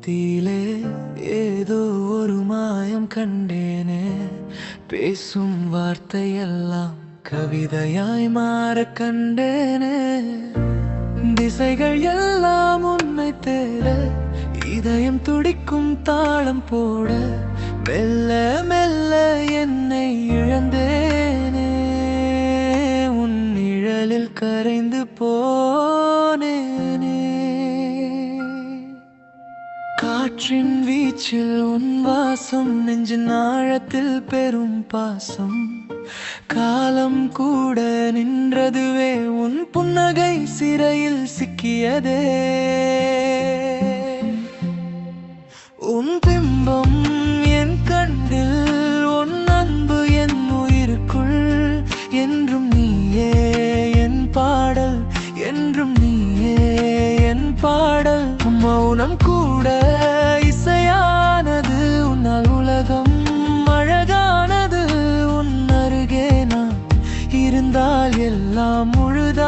முகத்திலே ஏதோ ஒரு மாயம் கண்டேனே. பேசும் வார்த்தையெல்லாம் கவிதையாய் மாற கண்டேனே. திசைகள் எல்லாம் உன்னை தேட, இதயம் துடிக்கும் தாளம் போட, மெல்ல மெல்ல என்னை இழந்தேனே. உன் நிழலில் கரைந்து போனேனே. காற்றின் வீச்சில் உன் வாசம், நெஞ்சின் ஆழத்தில் பெரும் பாசம். காலம் கூட நின்றதுவே, உன் புன்னகை சிறையில் சிக்கியதே. உன் பிம்பம் என் கண்ணில், உன் அன்பு என் உயிருக்குள். என்றும் நீயே என் பாடல், என்றும் நீயே என் பாடல். மௌனம் கூட இசையானது, உன்னால் உலகம் அழகானது. உன் அருகே நான் இருந்தால் எல்லாம் முழுதாயானது.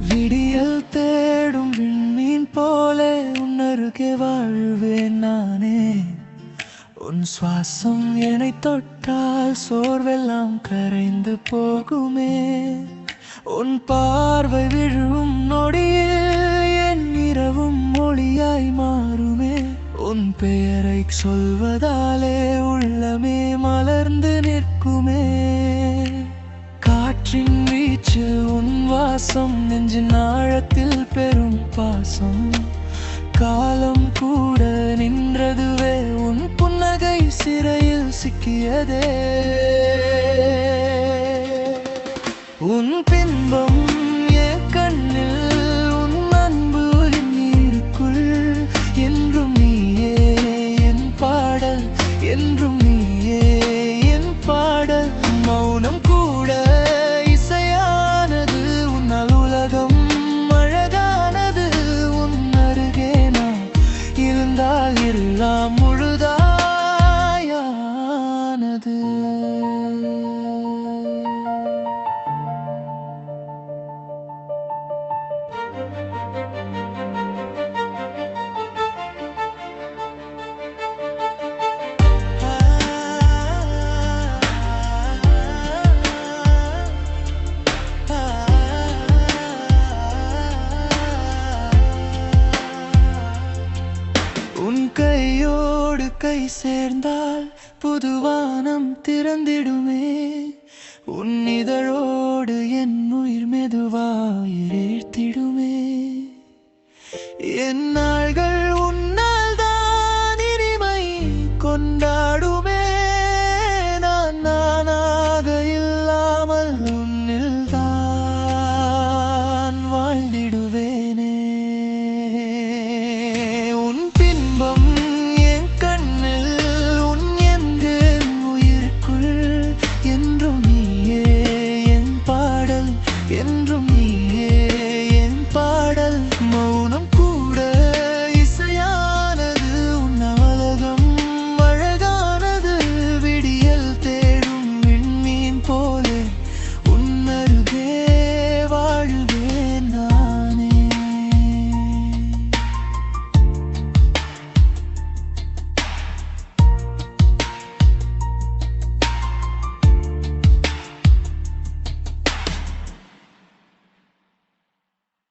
விடியல் தேடும் விண்மீன் போலே உன் அருகே வாழ்வேன் நானே. உன் சுவாசம் என்னை தொட்டால் சோர்வெல்லாம் கரைந்து போகுமே. உன் பார்வை விழும் நொடியில் என் இரவும் மொழியாய் மாறுமே. உன் பெயரை சொல்வதாலே உள்ளமே மலர்ந்து நிற்குமே. காற்றின் வீச்சில் உன் வாசம், நெஞ்சின் ஆழத்தில் பெரும் பாசம். காலம் கூட நின்றதுவே, உன் புன்னகை சிறையில் சிக்கியதே. உன் பிம்பம் என் கண்ணில், உன் அன்பு என் நீருக்குள். என்றும் நீயே என் பாடல், என்றும் நீயே என் பாடல். மௌனம் கூட இசையானது, உன்னால் உலகம் அழகானது. உன் அருகே நான் இருந்தால் எல்லாம் முழுதாயானது. உன் கையோடு கை சேர்ந்தால் புதுவானம் திறந்திடுமே. உன் இதழோடு என் உயிர் மெதுவாய் ஈர்த்திடுமே. என் நாள்கள் உன்